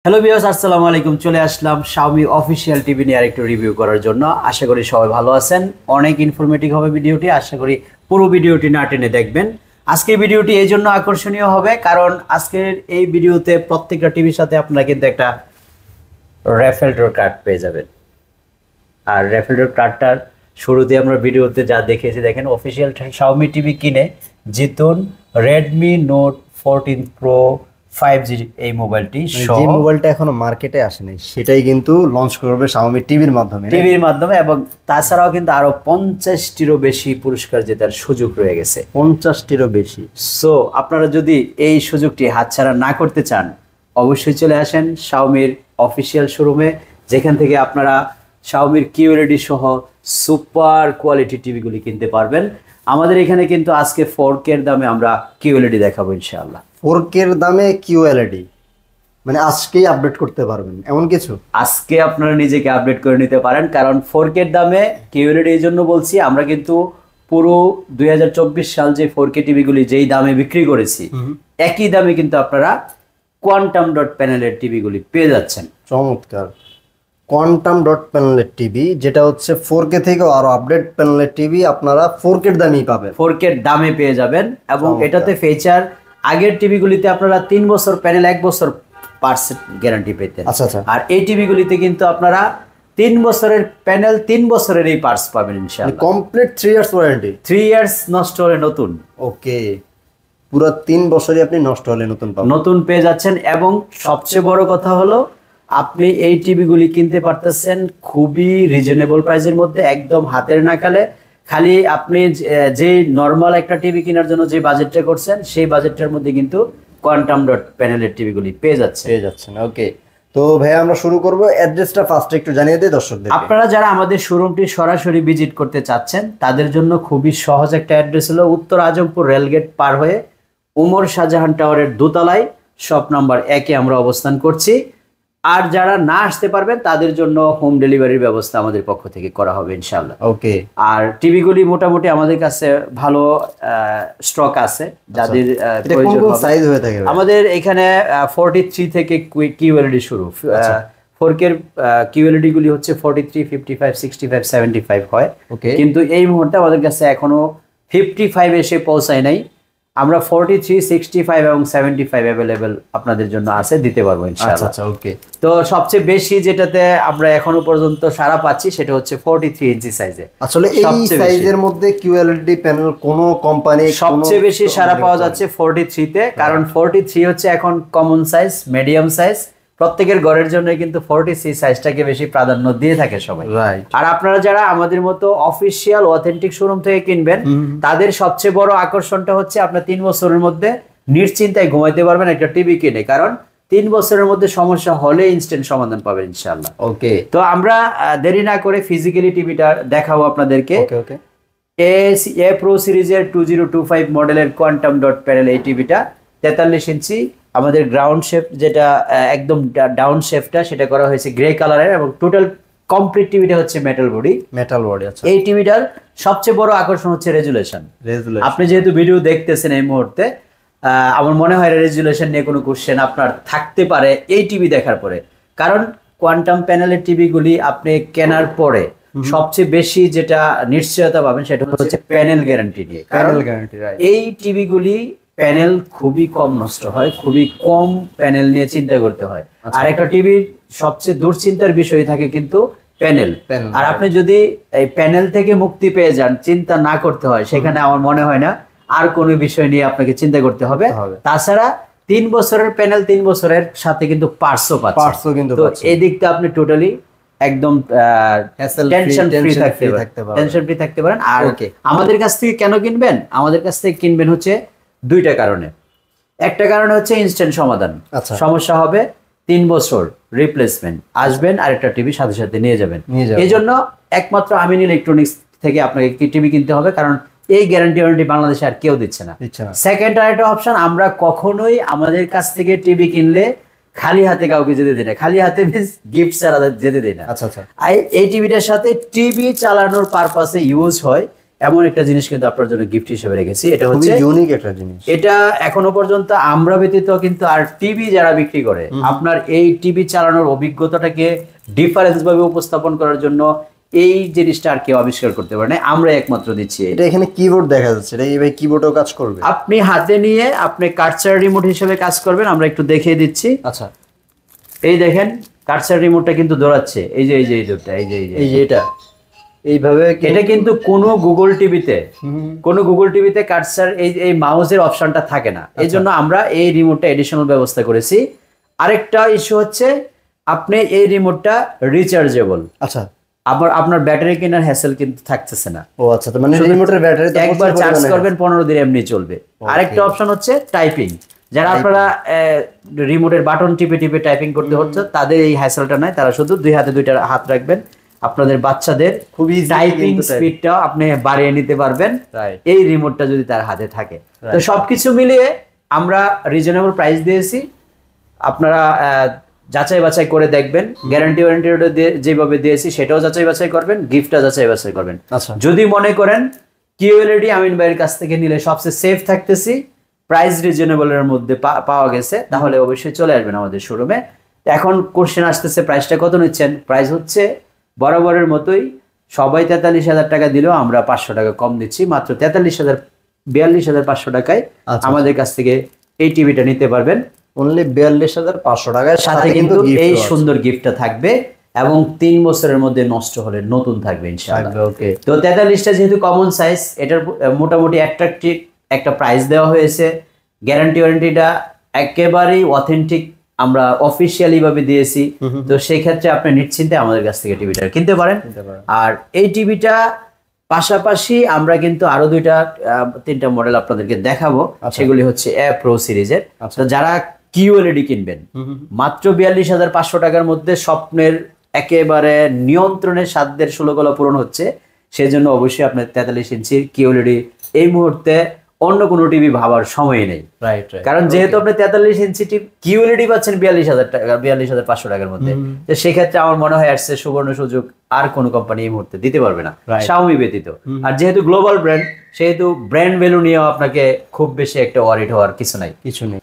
Hello viewers, আসসালামু আলাইকুম। চলে আসলাম Xiaomi অফিশিয়াল টিভি নিয়ে আরেকটু রিভিউ করার জন্য। আশা করি সবাই ভালো আছেন। অনেক ইনফরমেটিভ হবে ভিডিওটি। আশা করি পুরো ভিডিওটি না টেনে দেখবেন। আজকের ভিডিওটি এই জন্য আকর্ষণীয় হবে কারণ আজকের এই ভিডিওতে প্রত্যেকটা টিভির সাথে আপনারা কিন্তু একটা র্যাফেল ড্র কার্ড পেয়ে যাবেন। আর র্যাফেল ড্র কার্ডটার শুরুতে আমরা ভিডিওতে যা দেখেছি, দেখেন অফিশিয়াল Xiaomi টিভি কিনে জিতুন Redmi Note 14 Pro 5G এই মোবাইলটি। যে মোবাইলটা এখনো মার্কেটে আসেনি সেটাই কিন্তু লঞ্চ করবে Xiaomi টিভির মাধ্যমে এবং তাছাড়াও কিন্তু আরো 50টিরও বেশি পুরস্কার জেতার সুযোগ রয়ে গেছে। 50টিরও বেশি। সো আপনারা যদি এই সুযোগটি হাতছাড়া না করতে চান, অবশ্যই চলে আসেন Xiaomiর অফিশিয়াল শোরুমে, যেখান থেকে আপনারা Xiaomiর QLED সহ সুপার কোয়ালিটি টিভিগুলি কিনতে পারবেন। আমাদের এখানে কিন্তু আজকে 4K এর দামে আমরা QLED দেখাবো ইনশাআল্লাহ। 4K এর দামে QLED মানে আজকেই আপডেট করতে পারবেন এমন কিছু? আজকে আপনারা নিজেকে আপডেট করে নিতে পারেন, কারণ 4K এর দামে QLED এই জন্য বলছি, আমরা কিন্তু পুরো 2024 সাল যে 4K টিভিগুলি যেই দামে বিক্রি করেছি একই দামে কিন্তু আপনারা কোয়ান্টাম ডট প্যানেলের টিভিগুলি পেয়ে যাচ্ছেন। চমৎকার। কোয়ান্টাম ডট প্যানেলের টিভি, যেটা হচ্ছে 4K থেকেও আরো আপডেট প্যানেলের টিভি আপনারা 4K এর দামেই পাবেন। 4K এর দামে পেয়ে যাবেন এবং এটাতে ফিচার আগের টিভিগুলিতে আপনারা 3 বছর প্যানেল 1 বছর পার্টস গ্যারান্টি পেতেন। আচ্ছা আচ্ছা। আর এই টিভিগুলিতে কিন্তু আপনারা 3 বছরের প্যানেল 3 বছরের এই পার্টস পাবেন ইনশাআল্লাহ। Complete 3 years warranty. 3 ইয়ার্স নষ্ট হলে নতুন। ওকে, পুরো 3 বছরই আপনি নষ্ট হলে নতুন পাবেন, নতুন পেয়ে যাচ্ছেন। এবং সবচেয়ে বড় কথা হলো আপনি এই টিভিগুলি কিনতে পারতেছেন খুবই রিজনেবল প্রাইসের মধ্যে, একদম হাতের নাগালে। খালি আপনি যে নরমাল একটা টিভি কেনার জন্য যে বাজেটটা করছেন সেই বাজেটটার মধ্যে কিন্তু কোয়ান্টাম ডট প্যানেলের টিভিগুলি পেয়ে যাচ্ছেন। ওকে, তো ভাই আমরা শুরু করব। অ্যাড্রেসটা ফার্স্টে একটু জানিয়ে দিই দর্শকদের। আপনারা যারা আমাদের শোরুমটি সরাসরি ভিজিট করতে চাচ্ছেন তাদের জন্য খুবই সহজ একটা অ্যাড্রেস হলো উত্তর আজমপুর রেলগেট পার হয়ে উমর শাহজাহান টাওয়ারের দোতলায় শপ নাম্বার 1-এ আমরা অবস্থান করছি। আর যারা না আসতে পারবেন তাদের জন্য হোম ডেলিভারির ব্যবস্থা আমাদের পক্ষ থেকে করা হবে ইনশাআল্লাহ। ওকে। আর টিভিগুলি মোটামুটি আমাদের কাছে ভালো স্টক আছে, যাদের প্রয়োজন হবে। সাইজ হয়ে থাকে আমাদের এখানে 43 থেকে QLED শুরু। 4K এর QLED গুলি হচ্ছে 43, 55, 65, 75 হয়। কিন্তু এই মুহূর্তে আমাদের কাছে এখনো 55 এসে পৌঁছায় নাই। আমরা 43, 65 এবং 75 अवेलेबल আপনাদের জন্য আছে, দিতে পারবো ইনশাআল্লাহ। আচ্ছা ওকে। তো সবচেয়ে বেশি যেটাতে আমরা এখনো পর্যন্ত সাড়া পাচ্ছি সেটা হচ্ছে 43 ইঞ্চি সাইজে। আসলে এই সাইজের মধ্যে QLED প্যানেল কোন কোম্পানি সবচেয়ে বেশি সাড়া পাওয়া যাচ্ছে 43 তে, কারণ 43 হচ্ছে এখন কমন সাইজ, মিডিয়াম সাইজ। প্রত্যেকের ঘরের জন্য কিন্তু 43 সাইজটাকে বেশি প্রাধান্য দিয়ে থাকে সবাই। আর আপনারা যারা আমাদের মতো অফিশিয়াল অথেন্টিক শোরুম থেকে কিনবেন তাদের সবচেয়ে বড় আকর্ষণটা হচ্ছে আপনার 3 বছরের মধ্যে নিশ্চিন্তায় ঘুমাইতে পারবেন একটা টিভি কিনে, কারণ 3 বছরের মধ্যে সমস্যা হলে ইনস্ট্যান্ট সমাধান পাবেন ইনশাআল্লাহ। ওকে, তো আমরা দেরি না করে ফিজিক্যালি টিভিটা দেখাবো আপনাদেরকে। ওকে। এ প্রো সিরিজের 2025 মডেলের কোয়ান্টাম ডট প্যানেল এই টিভিটা 43 ইঞ্চি। আমাদের গ্রাউন্ড শেপ যেটা একদম ডাউন শেপটা সেটা করা হয়েছে গ্রে কালারের, এবং টোটাল কমপ্লিট টিভিটা হচ্ছে মেটাল বডি। আচ্ছা। এই টিভিটার সবচেয়ে বড় আকর্ষণ হচ্ছে রেজুলেশন। আপনি যেহেতু ভিডিও দেখতেছেন এই মুহূর্তে, আমার মনে হয় রেজুলেশন নিয়ে কোনো কোশ্চেন আপনার থাকতে পারে এই টিভি দেখার পরে, কারণ কোয়ান্টাম প্যানেলের টিভিগুলি আপনি কেনার পরে সবচেয়ে বেশি যেটা নিশ্চয়তা পাবেন সেটা হচ্ছে প্যানেল গ্যারান্টি নিয়ে। এই টিভিগুলি প্যানেল খুবই কম নষ্ট হয়, খুবই কম প্যানেল নিয়ে চিন্তা করতে হয়। আর একটা টিভির সবচেয়ে দুশ্চিন্তার বিষয় থাকে কিন্তু প্যানেল। আর আপনি যদি এই প্যানেল থেকে মুক্তি পেয়ে যান, চিন্তা না করতে হয়, সেখানে আমার মনে হয় না আর কোনো বিষয় নিয়ে আপনাকে চিন্তা করতে হবে। তাছাড়া 3 বছরের প্যানেল 3 বছরের সাথে কিন্তু পার্টসও পাচ্ছেন। তো এই দিকটা আপনি টোটালি একদম টেনশন ফ্রি থাকতে পারেন। আর আমাদের কাছ থেকে কেন কিনবেন? আমাদের কাছ থেকে কিনবেন হচ্ছে 2টা কারণে। একটা কারণে হচ্ছে ইনস্ট্যান্ট সমাধান। সমস্যা হবে 3 বছর রিপ্লেসমেন্ট, আসবেন আর একটা টিভি সাথে সাথে নিয়ে যাবেন। এই জন্য একমাত্র আমিন ইলেকট্রনিক্স থেকে আপনাকে টিভি কিনতে হবে, কারণ এই গ্যারান্টি ওয়ারেন্টি বাংলাদেশে আর কেউ দিচ্ছে না। সেকেন্ড আরেকটা অপশন, আমরা কখনোই আমাদের কাছ থেকে টিভি কিনলে খালি হাতে কাউকে যেতে দিই না। খালি হাতে গিফট ছাড়া যেতে দিই না। এই টিভিটার সাথে টিভি চালানোর পারপাসে ইউজ হয় এমন একটা জিনিস কিন্তু আপনার জন্য গিফট হিসেবে রেখেছি। এটা খুবই হচ্ছে ইউনিক একটা জিনিস। এটা এখনো পর্যন্ত আমরা ব্যতীত কিন্তু আর টিভি যারা বিক্রি করে আপনার এই টিভি চালানোর অভিজ্ঞতাটাকে ডিফারেন্স ভাবে উপস্থাপন করার জন্য এই জিনিসটা আর কেউ আবিষ্কার করতে পারে না, আমরা একমাত্র দিচ্ছি। এটা এখানে কিবোর্ড দেখা যাচ্ছে, এটা এইভাবে কিবোর্ডও কাজ করবে। আপনি হাতে নিয়ে আপনি কার্সার রিমোট হিসেবে কাজ করবেন, আমরা একটু দেখিয়ে দিচ্ছি। আচ্ছা, এই দেখেন কার্সার রিমোটটা কিন্তু দৌড়াচ্ছে, এই যে এই দুটো, এই যে এটা এইভাবে। এটা কিন্তু কোনো গুগল টিভিতে কার্সার এই মাউসের অপশনটা থাকে না, এই জন্য আমরা এই রিমোটটা এডিশনাল ব্যবস্থা করেছি। আরেকটা ইস্যু হচ্ছে আপনি এই রিমোটটা রিচার্জেবল। আচ্ছা, আবার আপনার ব্যাটারি কেনার হ্যাসেল কিন্তু থাকতেছে না। ও আচ্ছা, তো মানে রিমোটের ব্যাটারি একবার চার্জ করবেন 15 দিন এমনি চলবে। আরেকটা অপশন হচ্ছে টাইপিং, যারা আপনারা রিমোটের বাটন টিপে টিপে টাইপিং করতে হচ্ছে তাদের এই হ্যাসেলটা নাই, তারা শুধু দুই হাতে দুইটা হাত রাখবেন, আপনাদের বাচ্চাদের খুবই টাইপিং স্পিডটাও আপনি বাড়িয়ে নিতে পারবেন এই রিমোটটা যদি তার হাতে থাকে। তো সবকিছু মিলিয়ে আমরা রিজনেবল প্রাইস দিয়েছি, আপনারা যাচাই বাছাই করে দেখবেন। গ্যারান্টি ওয়ারেন্টি যেভাবে দিয়েছি সেটাও যাচাই বাছাই করবেন, গিফটটা যাচাই বাছাই করবেন। যদি মনে করেন কিউএলইডি আমিন ভাইয়ের কাছ থেকে নিলে সবচেয়ে সেফ থাকতেছি, প্রাইস রিজনেবলের মধ্যে পাওয়া গেছে, তাহলে অবশ্যই চলে আসবেন আমাদের শোরুমে। এখন কোশ্চেন আসতেছে প্রাইসটা কত নিচ্ছেন? প্রাইস হচ্ছে বরাবরের মতোই, সবাই 43,000 টাকা দিলেও আমরা 500 টাকা কম দিচ্ছি, মাত্র 42,500 টাকায় আমাদের কাছ থেকে এই টিভিটা নিতে পারবেন। অনলি 42,500 টাকায়, সাথে কিন্তু এই সুন্দর গিফটটা থাকবে এবং 3 বছরের মধ্যে নষ্ট হলে নতুন থাকবে ইনশাআল্লাহ। ওকে, তো 43টা যেহেতু কমন সাইজ, এটার মোটামুটি অ্যাট্রাকটিভ একটা প্রাইস দেওয়া হয়েছে। গ্যারান্টি ওয়ারেন্টিটা একেবারেই অথেন্টিক আমরা অফিসিয়ালি ভাবে দিয়েছি, তো সেই ক্ষেত্রে আপনি নিশ্চিন্তে আমাদের কাছ থেকে টিভিটা কিনতে পারেন। আর এই টিভিটা পাশাপাশি আমরা কিন্তু আরো 2-3টা মডেল আপনাদেরকে দেখাবো, সেগুলি হচ্ছে এ প্রো সিরিজের। তো যারা কিউএলইডি কিনবেন মাত্র 42,500 টাকার মধ্যে স্বপ্নের একেবারে নিয়ন্ত্রণের সাধ্যের ষোলকলা পূরণ হচ্ছে, সেজন্য অবশ্যই আপনার 43 ইঞ্চির কিউএলইডি এই মুহূর্তে অন্য কোনো টিভি ভাবার সময় নেই। কারণ যেহেতু আপনি 43 ইঞ্চি কিউএলইডি পাচ্ছেন 42,000 টাকা, 42,500 টাকার মধ্যে, তো সেক্ষেত্রে আমার মনে হয় আসছে সুবর্ণ সুযোগ আর কোন কোম্পানি এই মুহূর্তে দিতে পারবে না, শাওমি ব্যতীত। আর যেহেতু গ্লোবাল ব্র্যান্ড, সেহেতু ব্র্যান্ড ভ্যালু নিয়েও আপনাকে খুব বেশি একটা ওয়ারিড হওয়ার কিছু নাই।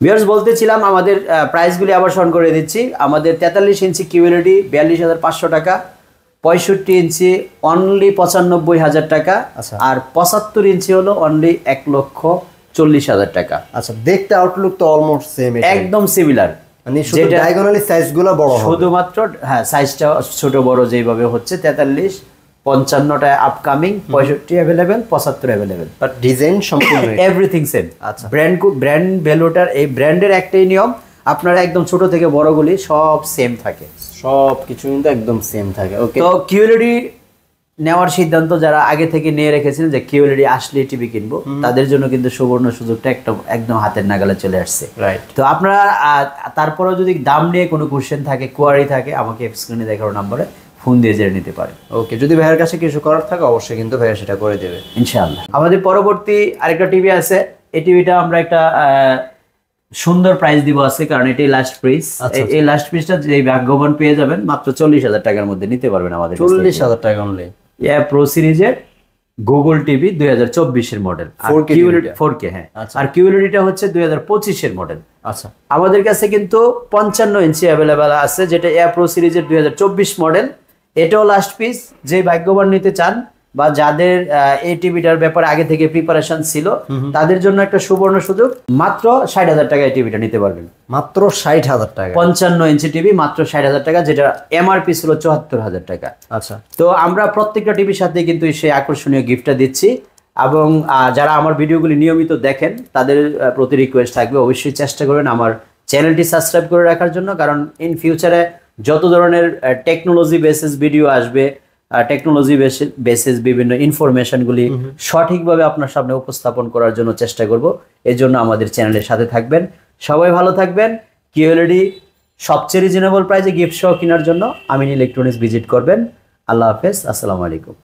ভিউয়ার্স, বলতেছিলাম আমাদের প্রাইসগুলি আবার স্মরণ করে দিচ্ছি। আমাদের 43 ইঞ্চি কিউএলইডি 42,500 টাকা, 65 ইঞ্চি অনলি 95,000 টাকা, আর 75 ইঞ্চি হলো অনলি 1,40,000 টাকা। আচ্ছা, দেখতে আউটলুক তো অলমোস্ট সেম, একদম সিমিলার, মানে শুধু ডায়াগোনালি সাইজগুলো বড় হবে, শুধুমাত্র হ্যাঁ সাইজটা ছোট বড় যেভাবে হচ্ছে। 43, 55টা upcoming, 65 available, 75 available, but design সম্পূর্ণ এভরিথিং সেম। আচ্ছা, ব্র্যান্ড ভ্যালুটার এই ব্র্যান্ডের একটাই নিয়ম, আপনারা একদম ছোট থেকে বড়গুলি সব সেম থাকে, সব কিছু কিন্তু একদম সেম থাকে। ওকে, তো কিউএলইডি নেওয়ার সিদ্ধান্ত যারা আগে থেকে নিয়ে রেখেছিলেন যে কিউএলইডি আসলে টিভি কিনবো, তাদের জন্য কিন্তু সুবর্ণ সুযোগটা একদম হাতের নাগালে চলে আসছে। তো আপনারা তারপরেও যদি দাম নিয়ে কোনো কোশ্চেন থাকে, কোয়ারি থাকে, আমাকে স্ক্রিনে দেখানো নম্বরে ফোন দিয়ে জেনে নিতে পারে। ওকে, যদি ভাইয়ের কাছে কিছু করার থাকে অবশ্যই কিন্তু ভাইয়া সেটা করে দেবে ইনশাআল্লাহ। আমাদের পরবর্তী আরেকটা টিভি আছে, এই টিভিটা আমরা একটা সুন্দর প্রাইস দিব আজকে, কারণ এটাই লাস্ট প্রাইস। এই লাস্ট প্রাইসটা যে ভাগ্যবান পেয়ে যাবেন মাত্র 40,000 টাকার মধ্যে নিতে পারবেন আমাদের। 40,000 টাকা অনলি। প্রো সিরিজের গুগল টিভি 2024 এর মডেল, 4K, হ্যাঁ। আর কিউএলইডিটা হচ্ছে 2025 এর মডেল। আচ্ছা, আমাদের কাছে কিন্তু 55 ইঞ্চি অ্যাভেলেবেল আছে, যেটা প্রো সিরিজের 2024 মডেল। এটাও লাস্ট পিস, যে ভাগ্যবান নিতে চান বা যাদের এই টিভিটার ব্যাপারে আগে থেকে প্রিপারেশন ছিল, তাদের জন্য একটা সুবর্ণ সুযোগ, মাত্র 60,000 টাকায় টিভিটা নিতে পারবেন। মাত্র 60,000 টাকা, 55 ইঞ্চি টিভি মাত্র 60,000 টাকা, যেটা এমআরপি ছিল 74,000 টাকা। আচ্ছা, তো আমরা প্রত্যেকটা টিভির সাথে কিন্তু সেই আকর্ষণীয় গিফটটা দিচ্ছি, এবং যারা আমার ভিডিওগুলি নিয়মিত দেখেন তাদের প্রতি রিকোয়েস্ট থাকবে, অবশ্যই চেষ্টা করবেন আমার চ্যানেলটি সাবস্ক্রাইব করে রাখার জন্য, কারণ ইন ফিউচারে যত ধরনের টেকনোলজি বেসিস ভিডিও আসবে, টেকনোলজি বেসিস বিভিন্ন ইনফরমেশনগুলি সঠিকভাবে আপনার সামনে উপস্থাপন করার জন্য চেষ্টা করব। এর জন্য আমাদের চ্যানেলের সাথে থাকবেন। সবাই ভালো থাকবেন। কিউএলইডি সবচেয়ে রিজনেবল প্রাইসে গিফট সহ কেনার জন্য আমিন ইলেকট্রনিক্স ভিজিট করবেন। আল্লাহ হাফেজ, আসসালামু আলাইকুম।